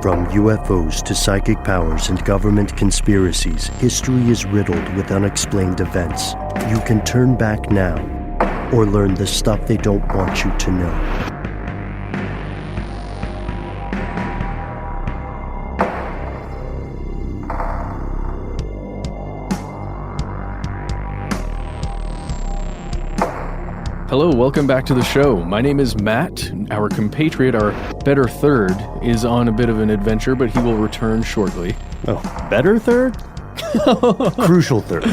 From UFOs to psychic powers and government conspiracies, history is riddled with unexplained events. You can turn back now or learn the stuff they don't want you to know. Hello, welcome back to the show. My name is Matt. Our compatriot, our better third, is on a bit of an adventure, but he will return shortly. Oh, better third? Crucial third.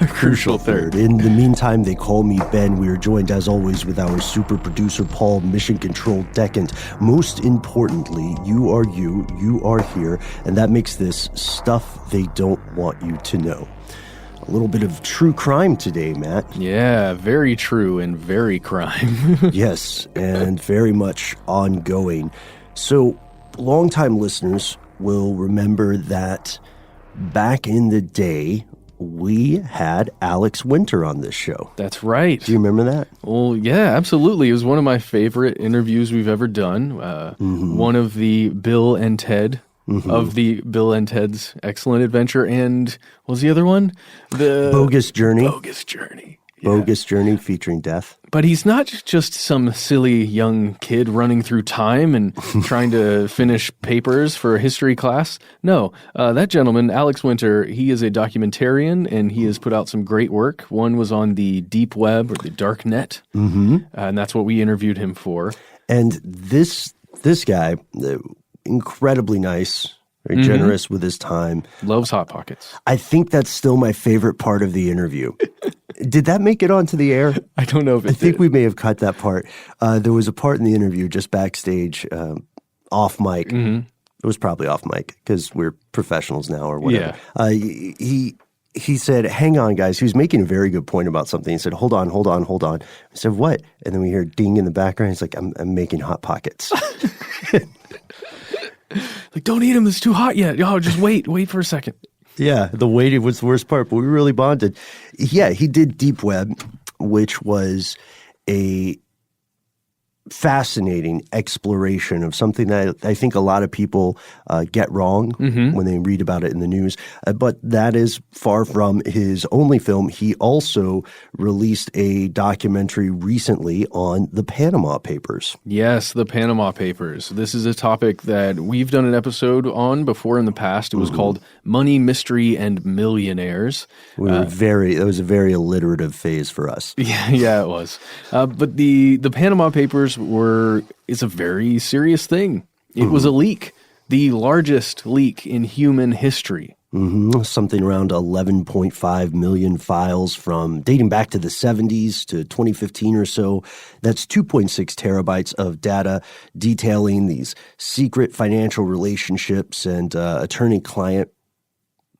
Crucial third. In the meantime, they call me Ben. We are joined, as always, with our super producer, Paul, mission control decant. Most importantly, you are here, and that makes this stuff they don't want you to know. A little bit of true crime today, Matt. Yeah, very true and very crime. Yes, and very much ongoing. So, longtime listeners will remember that back in the day, we had Alex Winter on this show. That's right. Do you remember that? Well, yeah, absolutely. It was one of my favorite interviews we've ever done. One of the Bill and Ted of the Bill and Ted's Excellent Adventure, and what was the other one? The Bogus Journey. Bogus Journey. Yeah. Bogus Journey featuring death. But he's not just some silly young kid running through time and trying to finish papers for a history class. No, that gentleman, Alex Winter, he is a documentarian, and he has put out some great work. One was on the deep web or the dark net, and that's what we interviewed him for. And this guy, incredibly nice, very generous with his time. Loves Hot Pockets. I think that's still my favorite part of the interview. Did that make it onto the air? I don't know if it did. I think we may have cut that part. There was a part in the interview just backstage, off mic. It was probably off mic because we're professionals now or whatever. Yeah. He said, hang on, guys. He was making a very good point about something. He said, hold on. I said, what? And then we hear ding in the background. He's like, I'm making Hot Pockets. Like, don't eat them. It's too hot yet. Oh, just wait for a second. Yeah, the waiting was the worst part, but we really bonded. Yeah, he did Deep Web, which was a fascinating exploration of something that I think a lot of people get wrong when they read about it in the news. But that is far from his only film. He also released a documentary recently on the Panama Papers. Yes, the Panama Papers. This is a topic that we've done an episode on before in the past. It was called Money, Mystery, and Millionaires. It was a very alliterative phase for us. Yeah, it was. But the Panama Papers is a very serious thing. It was a leak, the largest leak in human history. Something around 11.5 million files from dating back to the 70s to 2015 or so. That's 2.6 terabytes of data detailing these secret financial relationships and attorney-client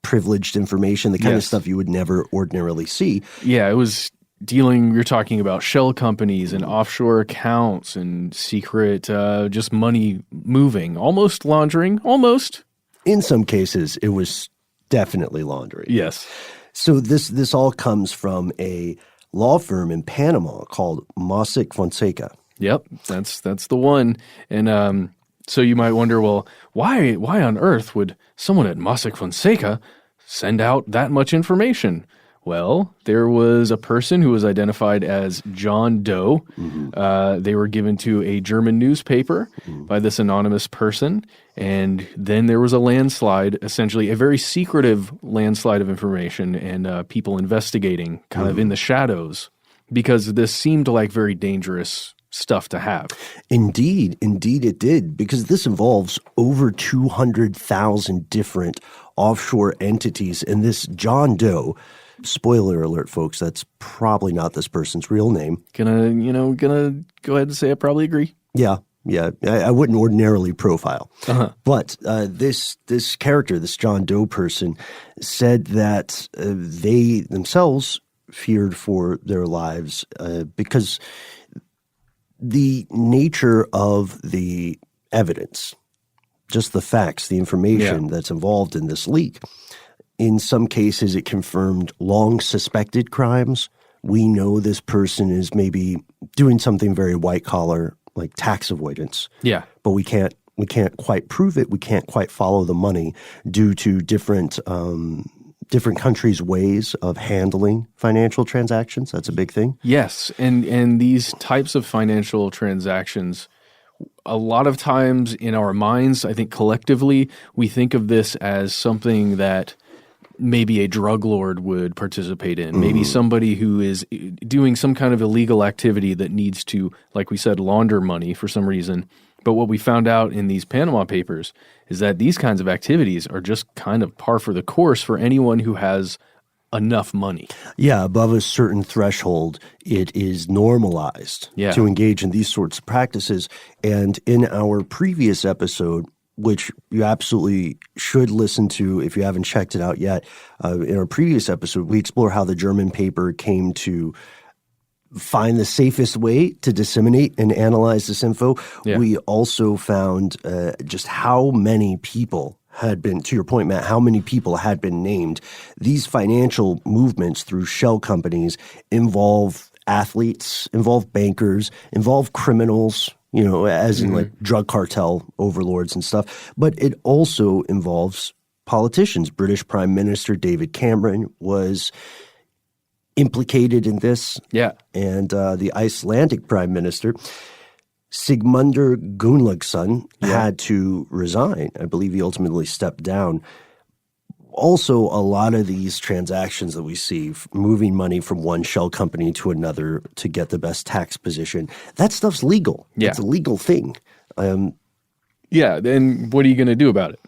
privileged information, the kind of stuff you would never ordinarily see. Yeah, it was you're talking about shell companies and offshore accounts and secret just money moving, almost laundering, almost. In some cases, it was definitely laundering. Yes. So this all comes from a law firm in Panama called Mossack Fonseca. Yep, that's the one. And so you might wonder, well, why on earth would someone at Mossack Fonseca send out that much information? Well, there was a person who was identified as John Doe. They were given to a German newspaper by this anonymous person. And then there was a landslide, essentially a very secretive landslide of information and people investigating kind of in the shadows because this seemed like very dangerous stuff to have. Indeed it did, because this involves over 200,000 different offshore entities. And this John Doe, spoiler alert, folks, that's probably not this person's real name. Gonna go ahead and say I probably agree. Yeah. I wouldn't ordinarily profile. But this character, this John Doe person, said that they themselves feared for their lives because the nature of the evidence, just the facts, the information that's involved in this leak, in some cases it confirmed long suspected crimes. We know this person is maybe doing something very white collar, like tax avoidance. Yeah. But we can't quite prove it. We can't quite follow the money due to different countries' ways of handling financial transactions. That's a big thing. Yes, and these types of financial transactions, a lot of times in our minds, I think collectively, we think of this as something that maybe a drug lord would participate in, maybe somebody who is doing some kind of illegal activity that needs to, like we said, launder money for some reason. But what we found out in these Panama Papers is that these kinds of activities are just kind of par for the course for anyone who has enough money. Yeah, above a certain threshold, it is normalized to engage in these sorts of practices. And in our previous episode, which you absolutely should listen to if you haven't checked it out yet, in our previous episode, we explore how the German paper came to find the safest way to disseminate and analyze this info. Yeah. We also found just how many people had been, to your point, Matt, how many people had been named. These financial movements through shell companies involve athletes, involve bankers, involve criminals, as in like drug cartel overlords and stuff. But it also involves politicians. British Prime Minister David Cameron was implicated in this. Yeah. And the Icelandic Prime Minister, Sigmundur Gunnlaugsson, had to resign. I believe he ultimately stepped down. Also, a lot of these transactions that we see, moving money from one shell company to another to get the best tax position, that stuff's legal. Yeah. It's a legal thing. Yeah, then what are you going to do about it?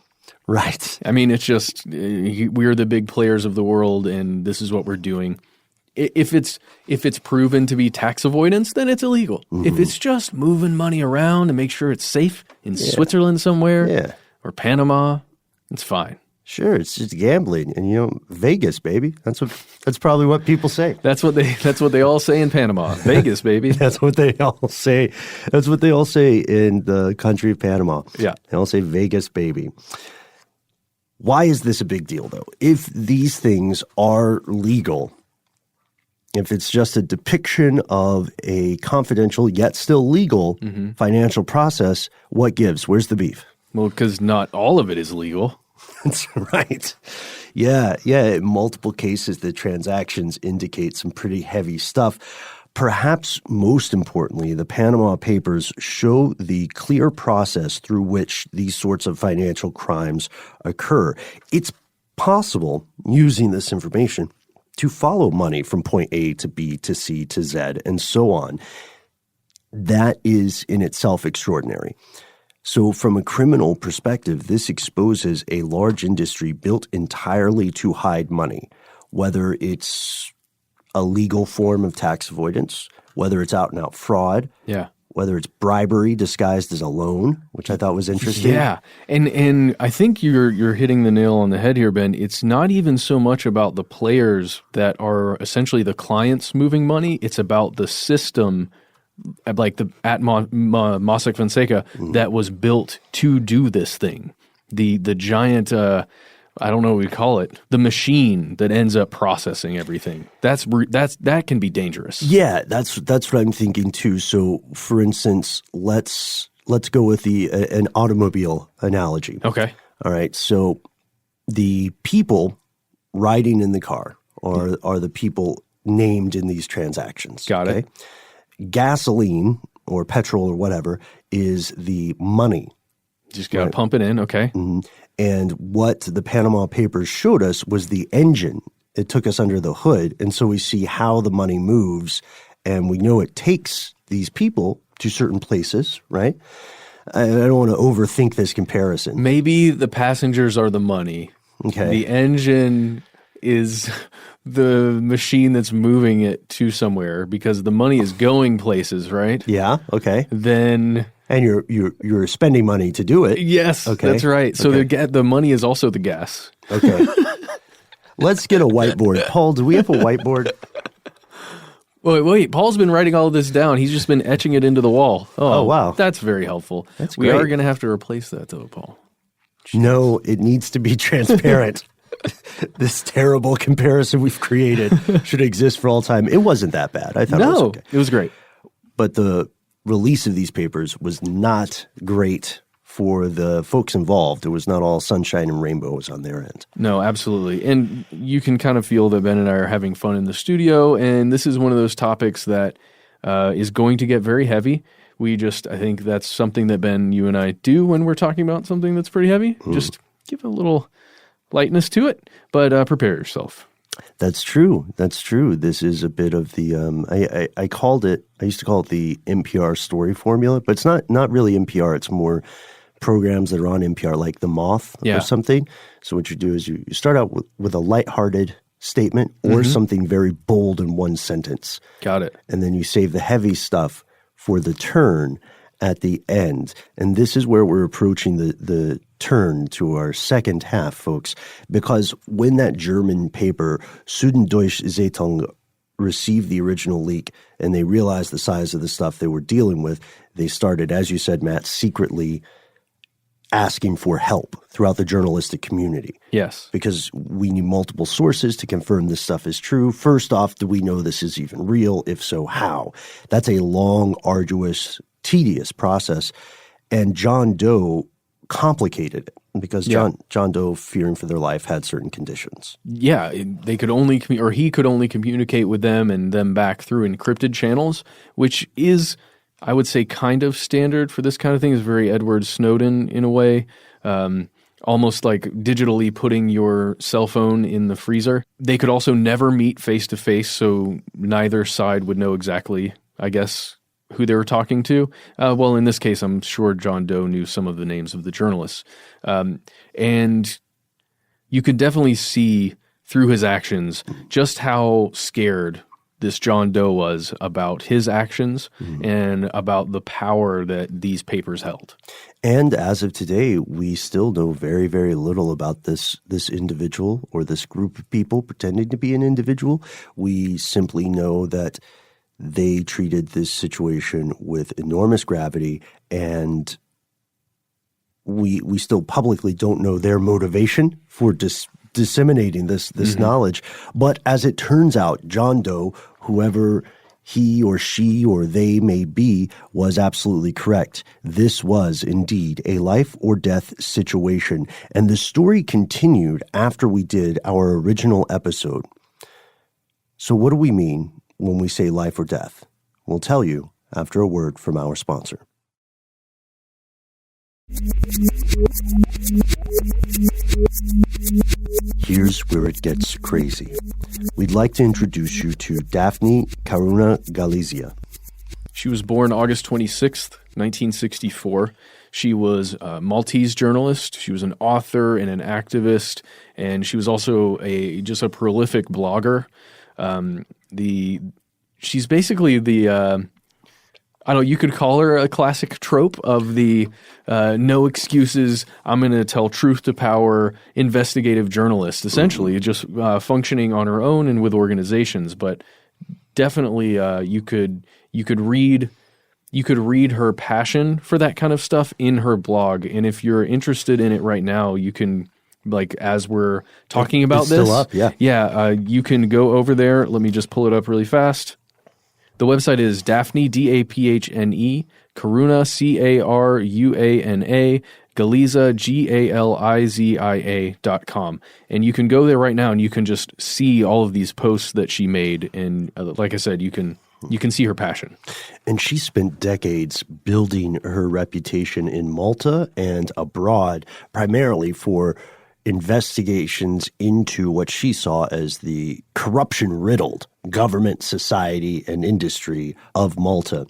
Right. I mean, it's just we're the big players of the world, and this is what we're doing. If it's proven to be tax avoidance, then it's illegal. If it's just moving money around to make sure it's safe in Switzerland somewhere or Panama, it's fine. Sure, it's just gambling, and Vegas, baby. That's probably what people say. That's what they all say in Panama. Vegas, baby. That's what they all say. That's what they all say in the country of Panama. Yeah, they all say Vegas, baby. Why is this a big deal, though? If these things are legal, if it's just a depiction of a confidential yet still legal financial process, what gives? Where's the beef? Well, because not all of it is legal. That's right. Yeah. In multiple cases, the transactions indicate some pretty heavy stuff. Perhaps most importantly, the Panama Papers show the clear process through which these sorts of financial crimes occur. It's possible, using this information, to follow money from point A to B to C to Z and so on. That is in itself extraordinary. So from a criminal perspective, this exposes a large industry built entirely to hide money, whether it's a legal form of tax avoidance, whether it's out-and-out fraud, whether it's bribery disguised as a loan, which I thought was interesting. Yeah, and I think you're hitting the nail on the head here, Ben. It's not even so much about the players that are essentially the clients moving money. It's about the system like at Mossack Fonseca that was built to do this thing. The giant, I don't know what we call it, the machine that ends up processing everything. That can be dangerous. Yeah, that's what I'm thinking too. So, for instance, let's go with an automobile analogy. Okay. All right. So, the people riding in the car are the people named in these transactions. Got it. Gasoline or petrol or whatever is the money. Just got to pump it in, okay. Mm-hmm. And what the Panama Papers showed us was the engine. It took us under the hood, and so we see how the money moves, and we know it takes these people to certain places, right? I don't want to overthink this comparison. Maybe the passengers are the money. Okay. The engine is the machine that's moving it to somewhere because the money is going places, right? Yeah, okay. Then... And you're spending money to do it. Yes, okay. That's right. So the money is also the gas. Okay. Let's get a whiteboard. Paul, do we have a whiteboard? Wait. Paul's been writing all of this down. He's just been etching it into the wall. Oh wow. That's very helpful. That's great. We are going to have to replace that, though, Paul. Jeez. No, it needs to be transparent. This terrible comparison we've created should exist for all time. It wasn't that bad. I thought it was okay. It was great. But the release of these papers was not great for the folks involved. It was not all sunshine and rainbows on their end. No, absolutely. And you can kind of feel that Ben and I are having fun in the studio, and this is one of those topics that is going to get very heavy. I think that's something that, Ben, you and I do when we're talking about something that's pretty heavy. Just give a little lightness to it, but prepare yourself. That's true. That's true. This is a bit of the I used to call it the NPR story formula, but it's not really NPR. It's more programs that are on NPR, like The Moth or something. So what you do is you start out with a lighthearted statement or something very bold in one sentence. Got it. And then you save the heavy stuff for the turn at the end. And this is where we're approaching the turn to our second half, folks, because when that German paper, Süddeutsche Zeitung, received the original leak and they realized the size of the stuff they were dealing with, they started, as you said, Matt, secretly asking for help throughout the journalistic community. Yes. Because we need multiple sources to confirm this stuff is true. First off, do we know this is even real? If so, how? That's a long, arduous, tedious process. And John Doe complicated it because John Doe, fearing for their life, had certain conditions. Yeah, they could only he could only communicate with them and them back through encrypted channels, which is, I would say, kind of standard for this kind of thing. Is very Edward Snowden in a way, almost like digitally putting your cell phone in the freezer. They could also never meet face to face, so neither side would know exactly, I guess, who they were talking to. Well, in this case, I'm sure John Doe knew some of the names of the journalists. And you could definitely see through his actions just how scared this John Doe was about his actions and about the power that these papers held. And as of today, we still know very, very little about this individual or this group of people pretending to be an individual. We simply know that they treated this situation with enormous gravity, and we still publicly don't know their motivation for disseminating this knowledge. But as it turns out, John Doe, whoever he or she or they may be, was absolutely correct. This was indeed a life or death situation. And the story continued after we did our original episode. So what do we mean when we say life or death? We'll tell you after a word from our sponsor. Here's where it gets crazy. We'd like to introduce you to Daphne Caruana Galizia. She was born August 26th, 1964. She was a Maltese journalist. She was an author and an activist, and she was also just a prolific blogger. She's basically the I don't know, you could call her a classic trope of the no excuses, I'm going to tell truth to power investigative journalist, essentially, just functioning on her own and with organizations. But definitely you could read her passion for that kind of stuff in her blog. And if you're interested in it right now, you can, like, as we're talking about it's this, still up, yeah. You can go over there. Let me just pull it up really fast. The website is Daphne, Daphne, Caruana, Caruana, Galizia, Galizia.com. And you can go there right now and you can just see all of these posts that she made. And like I said, you can see her passion. And she spent decades building her reputation in Malta and abroad, primarily for investigations into what she saw as the corruption-riddled government, society, and industry of Malta.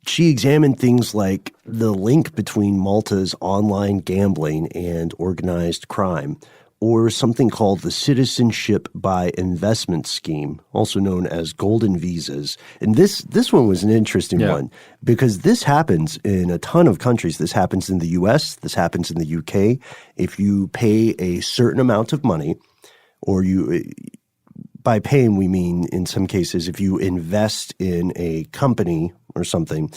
She examined things like the link between Malta's online gambling and organized crime, or something called the Citizenship by Investment Scheme, also known as Golden Visas. And this one was an interesting one because this happens in a ton of countries. This happens in the U.S., this happens in the U.K. If you pay a certain amount of money, or by paying we mean in some cases if you invest in a company or something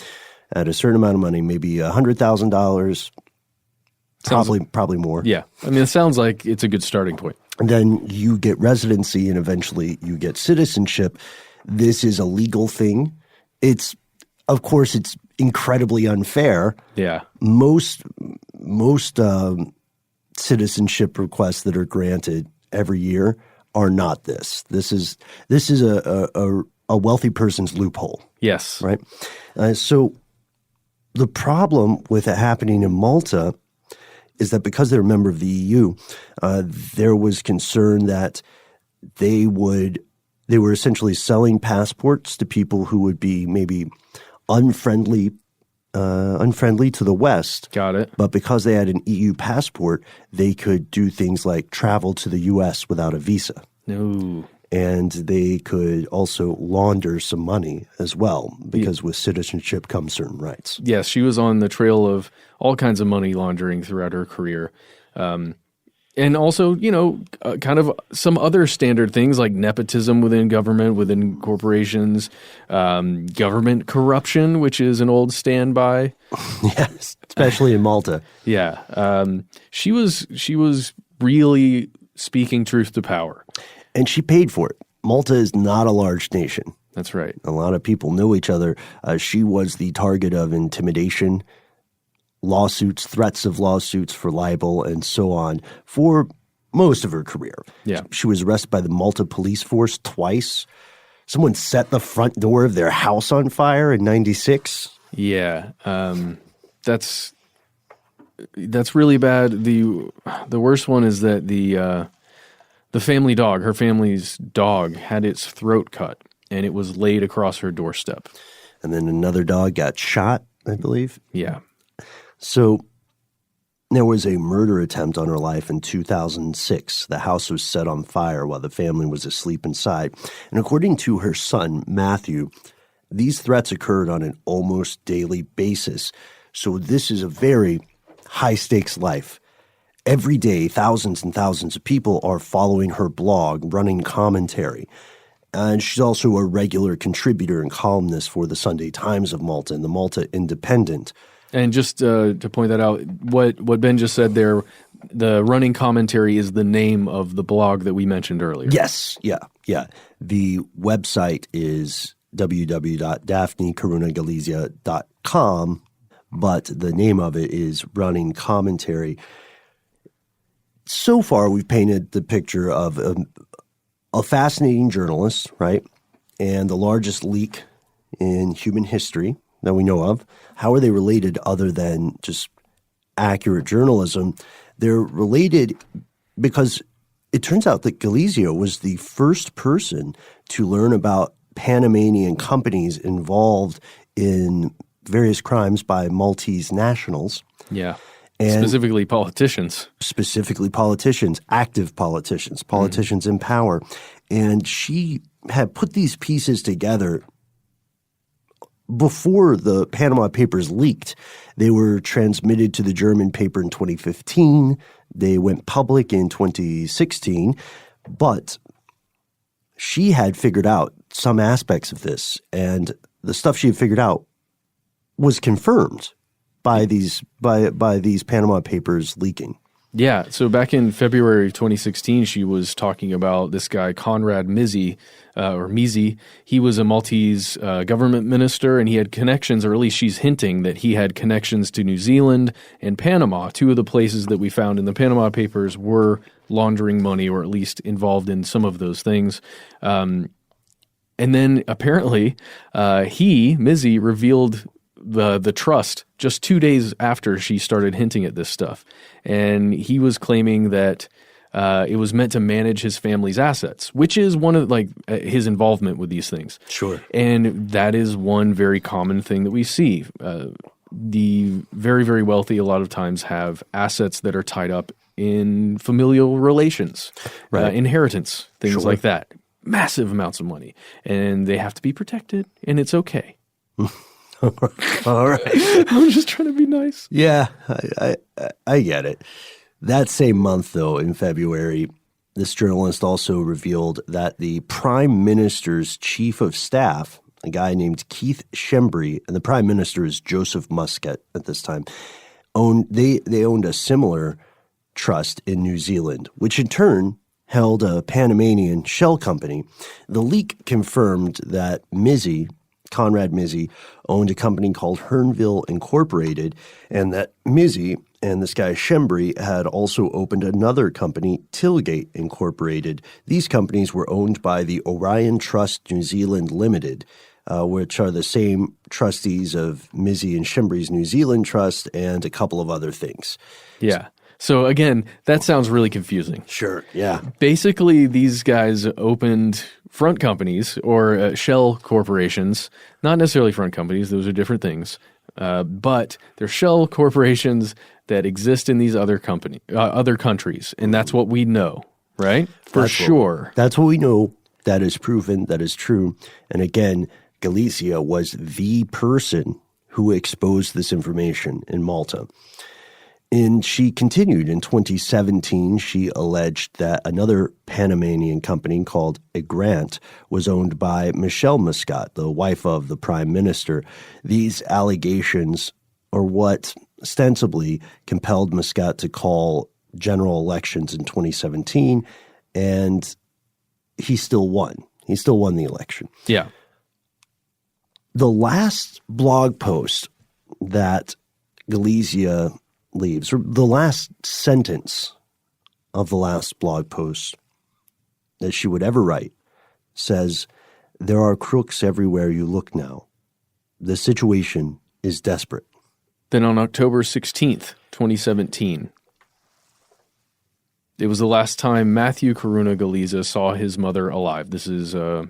at a certain amount of money, maybe $100,000, probably more. Yeah. I mean, it sounds like it's a good starting point. And then you get residency and eventually you get citizenship. This is a legal thing. It's of course, it's incredibly unfair. Yeah. Most citizenship requests that are granted every year are not this. This is a wealthy person's loophole. Yes. Right. So the problem with it happening in Malta is that because they're a member of the EU, there was concern that they were essentially selling passports to people who would be maybe unfriendly to the West. Got it. But because they had an EU passport, they could do things like travel to the U.S. without a visa. No. And they could also launder some money as well, because with citizenship comes certain rights. Yes, she was on the trail of all kinds of money laundering throughout her career. And also, kind of some other standard things like nepotism within government, within corporations, government corruption, which is an old standby. Yes, especially in Malta. Yeah. She was really speaking truth to power. And she paid for it. Malta is not a large nation. That's right. A lot of people know each other. She was the target of intimidation, lawsuits, threats of lawsuits for libel, and so on for most of her career. Yeah. She was arrested by the Malta police force twice. Someone set the front door of their house on fire in 96. Yeah. That's really bad. The worst one is that the family dog, her family's dog, had its throat cut, and it was laid across her doorstep. And then another dog got shot, I believe. Yeah. So there was a murder attempt on her life in 2006. The house was set on fire while the family was asleep inside. And according to her son, Matthew, these threats occurred on an almost daily basis. So this is a very high-stakes life. Every day, thousands and thousands of people are following her blog, running commentary. And she's also a regular contributor and columnist for the Sunday Times of Malta and the Malta Independent. And just to point that out, what Ben just said there, the running commentary is the name of the blog that we mentioned earlier. Yes, yeah. The website is www.daphnecaruanagalizia.com, but the name of it is Running Commentary. So far, we've painted the picture of a fascinating journalist, right? And the largest leak in human history that we know of. How are they related other than just accurate journalism? They're related because it turns out that Galizia was the first person to learn about Panamanian companies involved in various crimes by Maltese nationals. Yeah. And specifically politicians, active politicians in power. And she had put these pieces together before the Panama Papers leaked. They were transmitted to the German paper in 2015. They went public in 2016. But she had figured out some aspects of this, and the stuff she had figured out was confirmed by these Panama Papers leaking. Yeah. So back in February 2016, she was talking about this guy, Conrad Mizzi, or Mizzi. He was a Maltese government minister, and he had connections, or at least she's hinting that he had connections to New Zealand and Panama. Two of the places that we found in the Panama Papers were laundering money, or at least involved in some of those things. And then apparently Mizzi, revealed the trust just 2 days after she started hinting at this stuff. And he was claiming that it was meant to manage his family's assets, which is one of his involvement with these things. Sure. And that is one very common thing that we see. The very, very wealthy a lot of times have assets that are tied up in familial relations, right. Inheritance, things Sure. like that. Massive amounts of money. And they have to be protected, and it's okay. All right. I'm just trying to be nice. Yeah, I get it. That same month, though, in February, this journalist also revealed that the Prime Minister's chief of staff, a guy named Keith Schembri, and the Prime Minister is Joseph Muscat at this time, owned a similar trust in New Zealand, which in turn held a Panamanian shell company. The leak confirmed that Mizzi Conrad Mizzi owned a company called Hernville Incorporated, and that Mizzi and this guy Shembri had also opened another company, Tilgate Incorporated. These companies were owned by the Orion Trust New Zealand Limited, which are the same trustees of Mizzi and Shembri's New Zealand Trust and a couple of other things. Yeah. So again, that sounds really confusing. Sure, yeah. Basically, these guys opened front companies or shell corporations, not necessarily front companies, those are different things, but they're shell corporations that exist in these other countries, and that's what we know, right? For sure. That's what we know. That is proven. That is true. And again, Galizia was the person who exposed this information in Malta. And she continued in 2017. She alleged that another Panamanian company called Agrant was owned by Michelle Muscat, the wife of the prime minister. These allegations are what ostensibly compelled Muscat to call general elections in 2017, and he still won. He still won the election. Yeah. The last blog post that Galizia leaves, or the last sentence of the last blog post that she would ever write, says, "There are crooks everywhere you look now. The situation is desperate." Then on October 16th, 2017, it was the last time Daphne Caruana Galizia saw his mother alive. This is her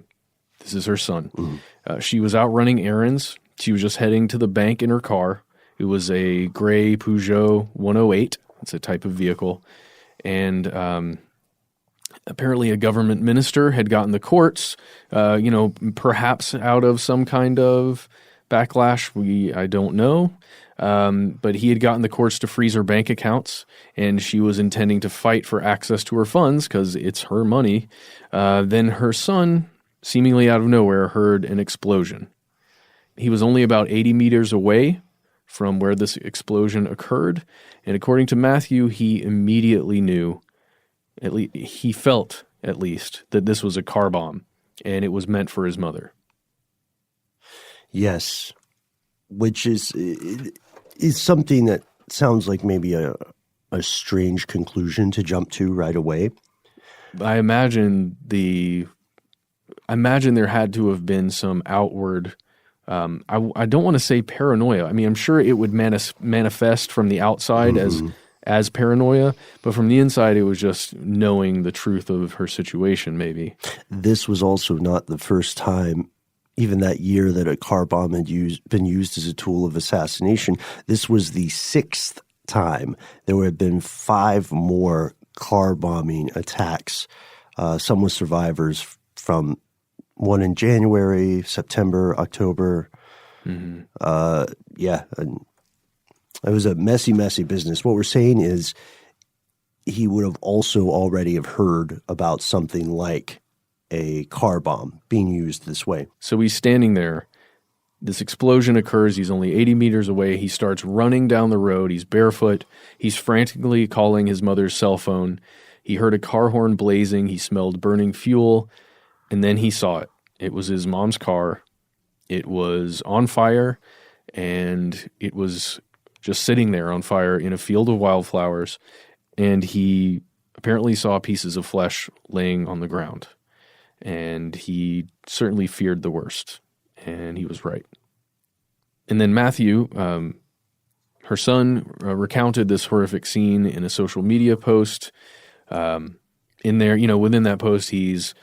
son. Mm-hmm. She was out running errands. She was just heading to the bank in her car. It was a gray Peugeot 108. It's a type of vehicle. And apparently a government minister had gotten the courts, perhaps out of some kind of backlash. I don't know. But he had gotten the courts to freeze her bank accounts, and she was intending to fight for access to her funds because it's her money. Then her son, seemingly out of nowhere, heard an explosion. He was only about 80 meters away from where this explosion occurred, and according to Matthew, he immediately knew, he felt at least, that this was a car bomb, and it was meant for his mother. Yes, which is something that sounds like maybe a strange conclusion to jump to right away. I imagine there had to have been some outward. I don't want to say paranoia. I mean, I'm sure it would manifest from the outside as paranoia, but from the inside, it was just knowing the truth of her situation. Maybe this was also not the first time. Even that year that a car bomb had been used as a tool of assassination, this was the 6th time. There had been 5 more car bombing attacks, some with survivors from one in January, September, October. Mm-hmm. And it was a messy, messy business. What we're saying is he would have also already have heard about something like a car bomb being used this way. So he's standing there. This explosion occurs. He's only 80 meters away. He starts running down the road. He's barefoot. He's frantically calling his mother's cell phone. He heard a car horn blazing. He smelled burning fuel. And then he saw it. It was his mom's car. It was on fire, and it was just sitting there on fire in a field of wildflowers. And he apparently saw pieces of flesh laying on the ground. And he certainly feared the worst, and he was right. And then Matthew, her son, recounted this horrific scene in a social media post. In there, within that post, he's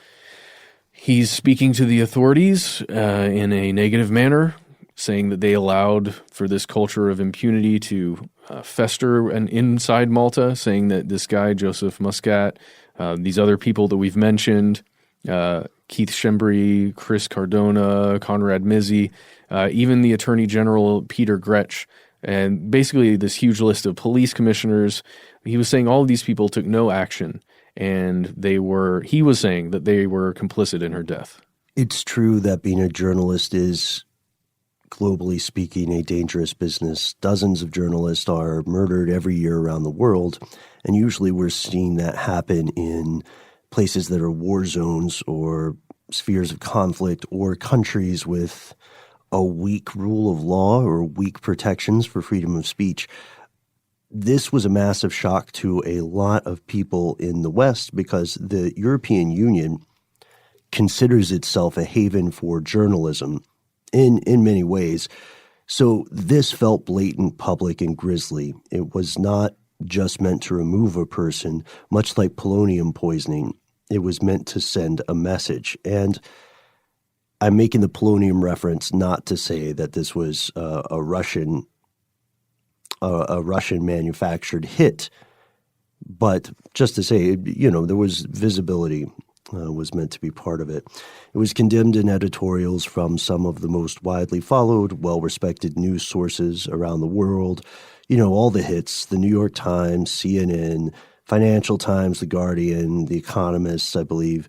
speaking to the authorities in a negative manner, saying that they allowed for this culture of impunity to fester inside Malta, saying that this guy, Joseph Muscat, these other people that we've mentioned, Keith Shembri, Chris Cardona, Conrad Mizzi, even the Attorney General Peter Gretsch, and basically this huge list of police commissioners. He was saying all of these people took no action, and he was saying that they were complicit in her death. It's true that being a journalist is, globally speaking, a dangerous business. Dozens of journalists are murdered every year around the world, and usually we're seeing that happen in places that are war zones or spheres of conflict or countries with a weak rule of law or weak protections for freedom of speech. This was a massive shock to a lot of people in the West because the European Union considers itself a haven for journalism in many ways. So this felt blatant, public, and grisly. It was not just meant to remove a person, much like polonium poisoning. It was meant to send a message. And I'm making the polonium reference not to say that this was a Russian manufactured hit, but just to say, there was visibility was meant to be part of it. It was condemned in editorials from some of the most widely followed, well-respected news sources around the world. All the hits, the New York Times, CNN, Financial Times, The Guardian, The Economist, I believe.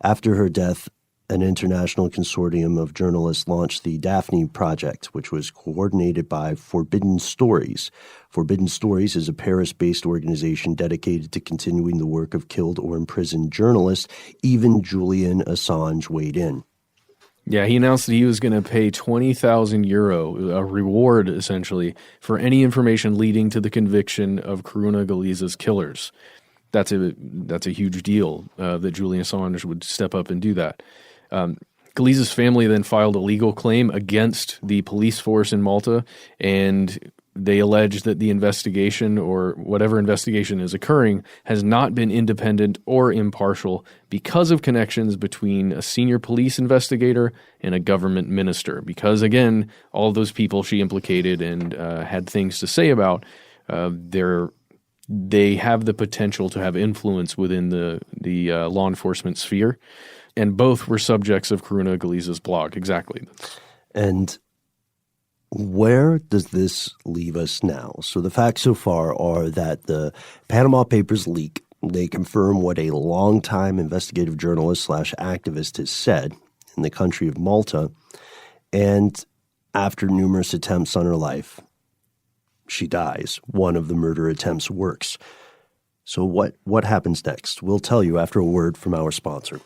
After her death, an international consortium of journalists launched the Daphne Project, which was coordinated by Forbidden Stories. Forbidden Stories is a Paris-based organization dedicated to continuing the work of killed or imprisoned journalists. Even Julian Assange weighed in. Yeah, he announced that he was going to pay €20,000, a reward essentially, for any information leading to the conviction of Caruana Galizia's killers. That's a huge deal that Julian Assange would step up and do that. Galizia's family then filed a legal claim against the police force in Malta, and they allege that the investigation, or whatever investigation is occurring, has not been independent or impartial because of connections between a senior police investigator and a government minister. Because, again, all of those people she implicated and had things to say about, they have the potential to have influence within the law enforcement sphere. And both were subjects of Caruana Galizia's blog. Exactly. And where does this leave us now? So the facts so far are that the Panama Papers leak, they confirm what a longtime investigative journalist / activist has said in the country of Malta. And after numerous attempts on her life, she dies. One of the murder attempts works. So what happens next? We'll tell you after a word from our sponsor.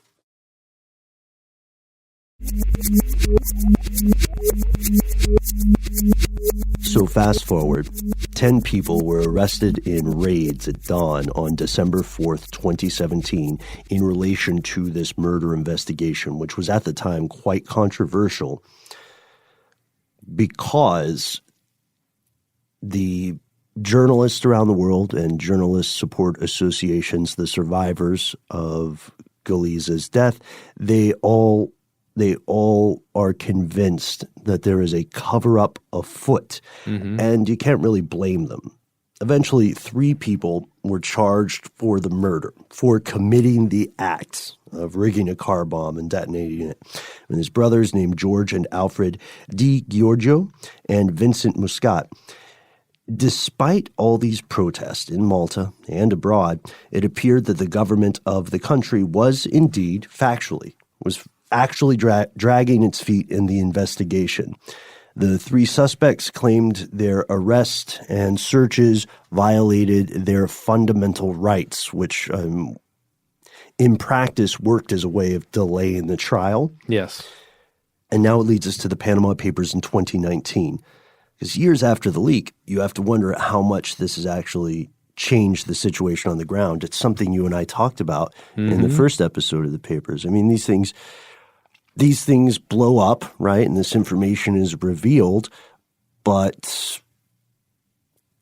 So fast forward, 10 people were arrested in raids at dawn on December 4th, 2017, in relation to this murder investigation, which was at the time quite controversial because the journalists around the world and journalist support associations, the survivors of Galizia's death, they all are convinced that there is a cover-up afoot, and you can't really blame them. Eventually, 3 people were charged for the murder, for committing the acts of rigging a car bomb and detonating it. And his brothers named George and Alfred Di Giorgio and Vincent Muscat. Despite all these protests in Malta and abroad, it appeared that the government of the country was indeed was actually dragging its feet in the investigation. The 3 suspects claimed their arrest and searches violated their fundamental rights, which in practice worked as a way of delaying the trial. Yes. And now it leads us to the Panama Papers in 2019. Because years after the leak, you have to wonder how much this has actually changed the situation on the ground. It's something you and I talked about in the first episode of the papers. I mean, these things blow up, right? And this information is revealed, but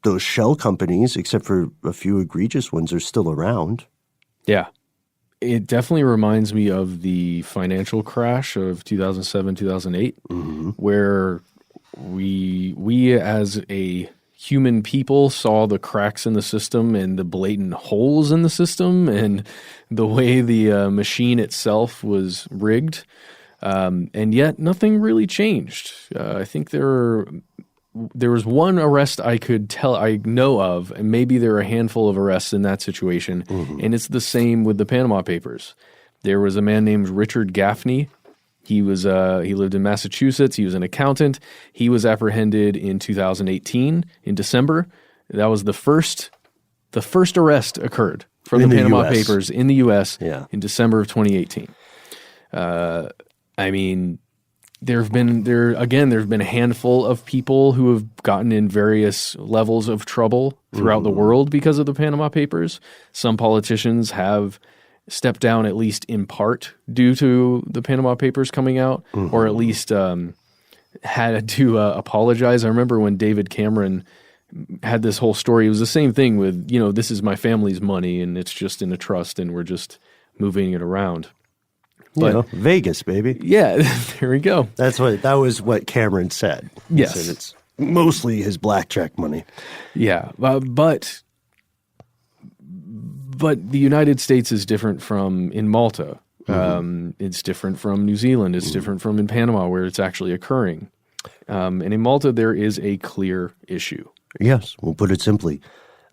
those shell companies, except for a few egregious ones, are still around. Yeah. It definitely reminds me of the financial crash of 2007, 2008, where we as a human people saw the cracks in the system and the blatant holes in the system and the way the machine itself was rigged. And yet nothing really changed. I think there was one arrest I know of, and maybe there are a handful of arrests in that situation, and it's the same with the Panama Papers. There was a man named Richard Gaffney. He lived in Massachusetts. He was an accountant. He was apprehended in 2018 in December. That was the first arrest occurred from the Panama Papers in the U.S. in December of 2018. I mean, there's been a handful of people who have gotten in various levels of trouble throughout the world because of the Panama Papers. Some politicians have stepped down, at least in part, due to the Panama Papers coming out, or at least had to apologize. I remember when David Cameron had this whole story. It was the same thing with, this is my family's money and it's just in a trust and we're just moving it around. But Vegas, baby. Yeah, there we go. That was what Cameron said. Yes. He said it's mostly his blackjack money. Yeah, but the United States is different from in Malta. It's different from New Zealand. It's different from in Panama, where it's actually occurring. And in Malta, there is a clear issue. Yes, we'll put it simply.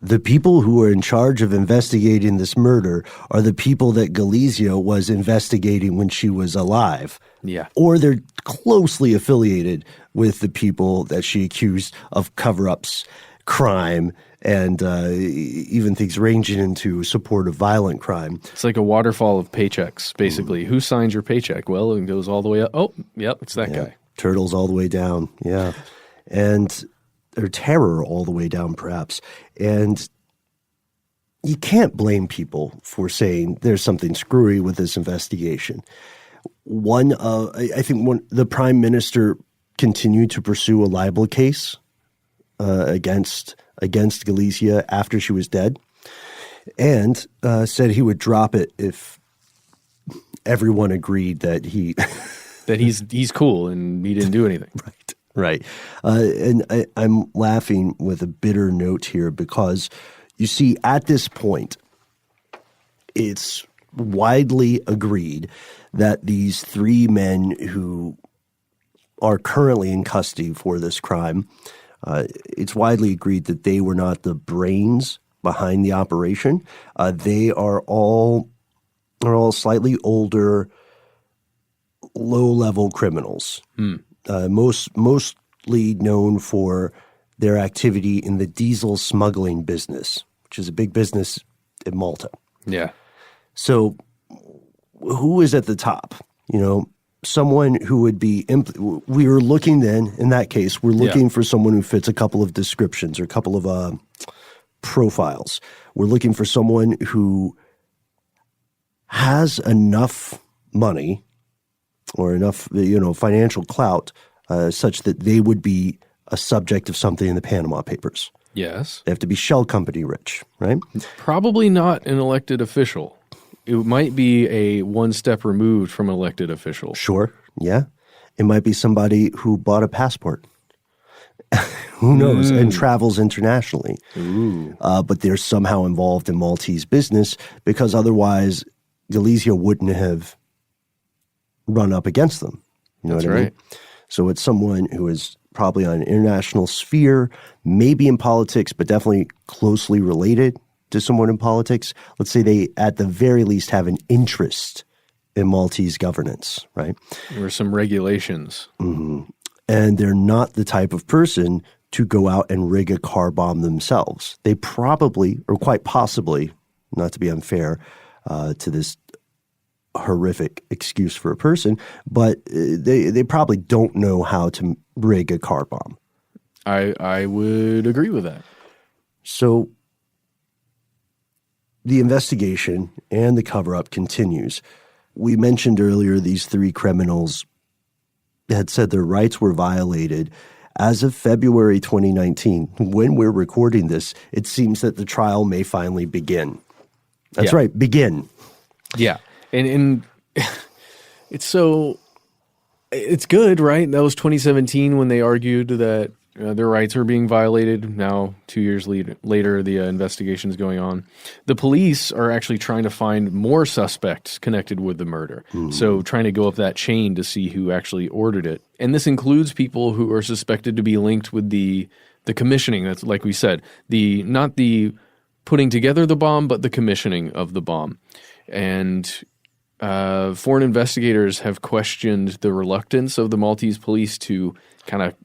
The people who are in charge of investigating this murder are the people that Galizia was investigating when she was alive. Yeah. Or they're closely affiliated with the people that she accused of cover-ups, crime, and even things ranging into support of violent crime. It's like a waterfall of paychecks, basically. Who signs your paycheck? Well, it goes all the way up. Oh, yep, it's that guy. Turtles all the way down, yeah. And or terror all the way down, perhaps. And you can't blame people for saying there's something screwy with this investigation. The prime minister continued to pursue a libel case against Galizia after she was dead, and said he would drop it if everyone agreed that he's cool and he didn't do anything. Right. And I'm laughing with a bitter note here because, you see, at this point, it's widely agreed that these three men who are currently in custody for this crime, it's widely agreed that they were not the brains behind the operation. They are all slightly older, low-level criminals. Mostly known for their activity in the diesel smuggling business, which is a big business in Malta. Yeah. So who is at the top? Someone who would be we were looking then, in that case, we're looking for someone who fits a couple of descriptions or a couple of profiles. We're looking for someone who has enough money or enough, financial clout such that they would be a subject of something in the Panama Papers. Yes. They have to be shell company rich, right? Probably not an elected official. It might be a one step removed from an elected official. Sure, yeah. It might be somebody who bought a passport. Who knows? And travels internationally. But they're somehow involved in Maltese business because otherwise Galizia wouldn't have run up against them. You know That's what I mean? So it's someone who is probably on an international sphere, maybe in politics, but definitely closely related to someone in politics. Let's say they, at the very least, have an interest in Maltese governance, right? Or some regulations. And they're not the type of person to go out and rig a car bomb themselves. They probably, or quite possibly, not to be unfair to this horrific excuse for a person, but they probably don't know how to rig a car bomb. I would agree with that. So the investigation and the cover-up continues. We mentioned earlier these three criminals had said their rights were violated. As of February 2019, when we're recording this, it seems that the trial may finally begin. That's right, begin. Yeah. And it's good, right? That was 2017 when they argued that their rights were being violated. Now, 2 years later, the investigation is going on. The police are actually trying to find more suspects connected with the murder. So trying to go up that chain to see who actually ordered it. And this includes people who are suspected to be linked with the commissioning. That's like we said, not the putting together the bomb, but the commissioning of the bomb. And foreign investigators have questioned the reluctance of the Maltese police to kind of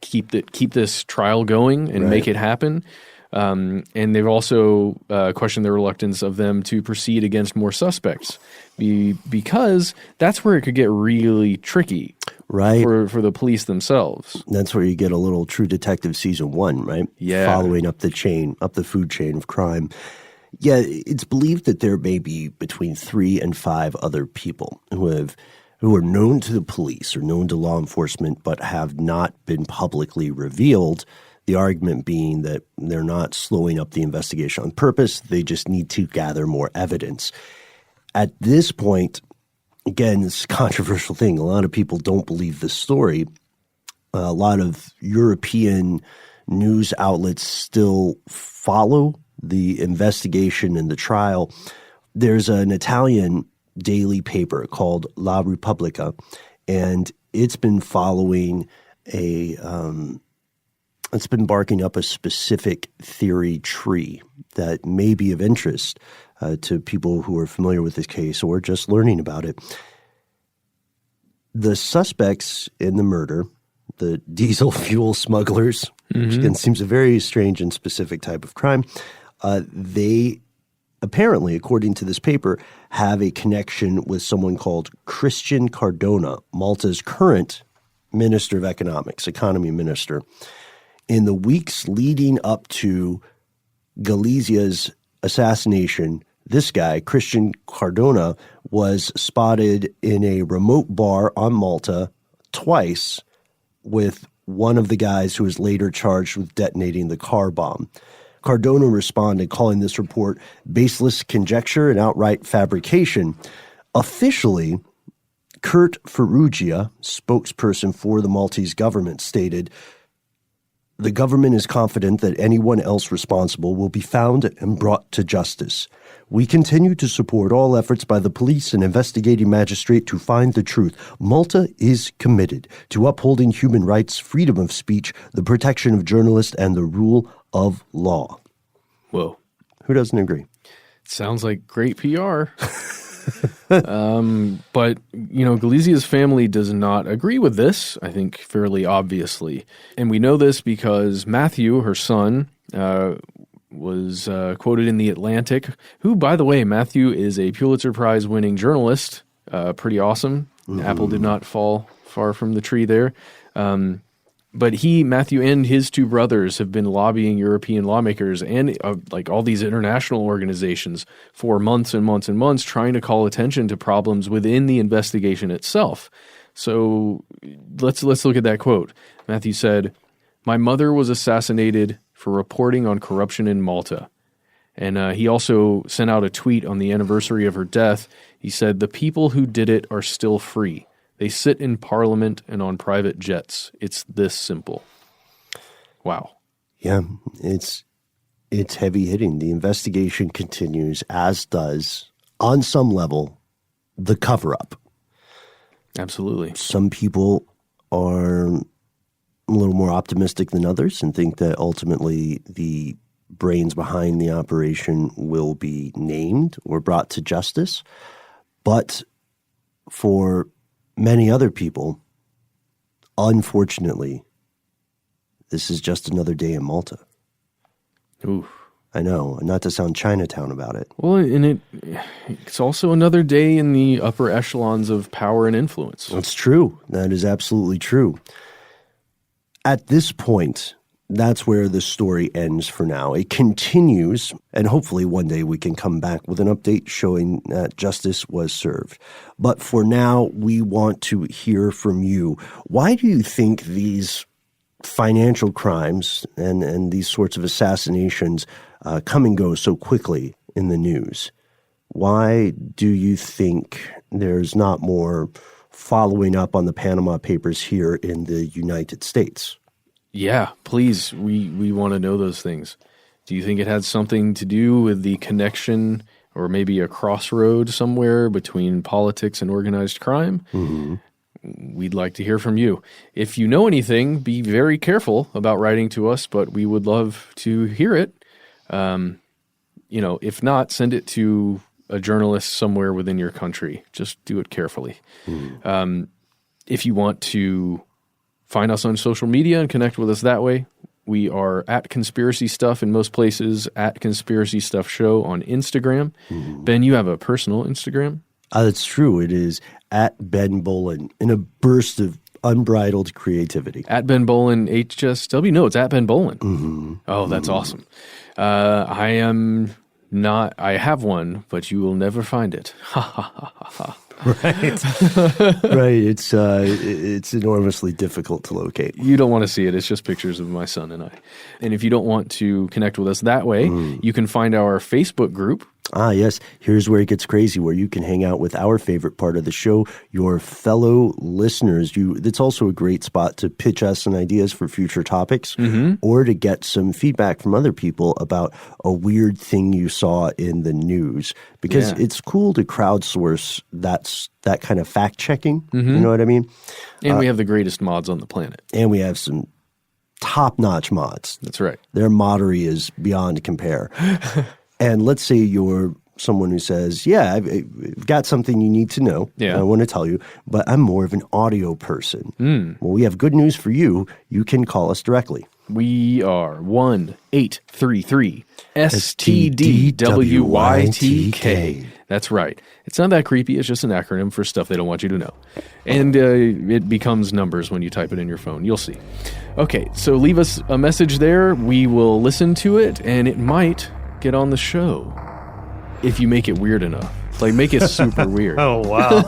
keep this trial going and make it happen. And they've also questioned the reluctance of them to proceed against more suspects because that's where it could get really tricky. Right. For the police themselves. That's where you get a little True Detective season 1, right? Yeah. Following up the food chain of crime. Yeah, it's believed that there may be between 3 and 5 other people who are known to the police or known to law enforcement but have not been publicly revealed. The argument being that they're not slowing up the investigation on purpose. They just need to gather more evidence. At this point, again, it's a controversial thing. A lot of people don't believe this story. A lot of European news outlets still follow the investigation and the trial. There's an Italian daily paper called La Repubblica, and it's been following it's been barking up a specific theory tree that may be of interest to people who are familiar with this case or just learning about it. The suspects in the murder, the diesel fuel smugglers, which again seems a very strange and specific type of crime, they apparently, according to this paper, have a connection with someone called Christian Cardona, Malta's current Minister of Economy Minister. In the weeks leading up to Galizia's assassination, this guy, Christian Cardona, was spotted in a remote bar on Malta twice with one of the guys who was later charged with detonating the car bomb. Cardona responded, calling this report baseless conjecture and outright fabrication. Officially, Kurt Ferrugia, spokesperson for the Maltese government, stated, "The government is confident that anyone else responsible will be found and brought to justice. We continue to support all efforts by the police and investigating magistrate to find the truth. Malta is committed to upholding human rights, freedom of speech, the protection of journalists, and the rule of law." Whoa. Who doesn't agree? Sounds like great PR. But, Galizia's family does not agree with this, I think, fairly obviously. And we know this because Matthew, her son, was quoted in The Atlantic, who, by the way, Matthew is a Pulitzer Prize-winning journalist. Pretty awesome. Mm-hmm. Apple did not fall far from the tree there. But Matthew and his 2 brothers have been lobbying European lawmakers and all these international organizations for months and months and months, trying to call attention to problems within the investigation itself. So let's look at that quote. Matthew said, "My mother was assassinated for reporting on corruption in Malta." And he also sent out a tweet on the anniversary of her death. He said, "The people who did it are still free. They sit in parliament and on private jets. It's this simple." Wow. Yeah, it's heavy hitting. The investigation continues, as does, on some level, the cover-up. Absolutely. Some people are a little more optimistic than others and think that ultimately the brains behind the operation will be named or brought to justice. But for many other people, unfortunately, this is just another day in Malta. Ooh. I know, not to sound Chinatown about it. Well, and it's also another day in the upper echelons of power and influence. That's true. That is absolutely true. At this point, that's where the story ends for now. It continues, and hopefully one day we can come back with an update showing that justice was served. But for now, we want to hear from you. Why do you think these financial crimes and these sorts of assassinations come and go so quickly in the news? Why do you think there's not more following up on the Panama Papers here in the United States? Yeah, please. We want to know those things. Do you think it had something to do with the connection or maybe a crossroad somewhere between politics and organized crime? Mm-hmm. We'd like to hear from you. If you know anything, be very careful about writing to us, but we would love to hear it. If not, send it to a journalist somewhere within your country. Just do it carefully. Mm. If you want to find us on social media and connect with us that way, We are at Conspiracy Stuff in most places, at Conspiracy Stuff Show on Instagram. Ben, you have a personal Instagram? That's true. It is at Ben Bolin in a burst of unbridled creativity. At Ben Bolin HSW? No, it's at Ben Bolin. Oh, that's awesome. I am not, I have one, but you will never find it. Ha ha ha ha ha. Right. Right. It's enormously difficult to locate. You don't want to see it. It's just pictures of my son and I. And if you don't want to connect with us that way, you can find our Facebook group. Ah, yes. Here's where it gets crazy, where you can hang out with our favorite part of the show, your fellow listeners. It's also a great spot to pitch us some ideas for future topics or to get some feedback from other people about a weird thing you saw in the news. Because it's cool to crowdsource that kind of fact-checking. You know what I mean? And we have the greatest mods on the planet. And we have some top-notch mods. That's right. Their moddery is beyond compare. And let's say you're someone who says, yeah, I've got something you need to know. Yeah. I want to tell you, but I'm more of an audio person. Well, we have good news for you. You can call us directly. We are 1-833 STDWYTK. That's right. It's not that creepy. It's just an acronym for stuff they don't want you to know. And it becomes numbers when you type it in your phone. You'll see. Okay, so leave us a message there. We will listen to it, and it might get on the show if you make it weird enough. Like, make it super weird. Oh, wow.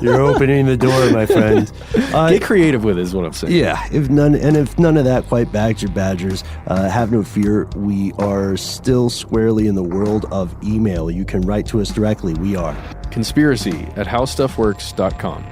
You're opening the door, my friend. Get creative with it is what I'm saying. Yeah. If none of that quite bags your badgers, have no fear. We are still squarely in the world of email. You can write to us directly. We are conspiracy@howstuffworks.com.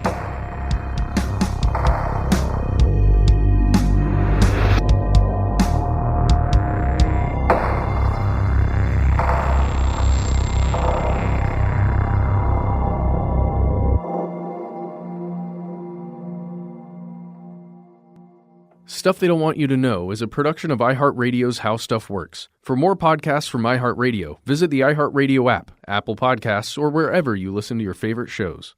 Stuff They Don't Want You to Know is a production of iHeartRadio's How Stuff Works. For more podcasts from iHeartRadio, visit the iHeartRadio app, Apple Podcasts, or wherever you listen to your favorite shows.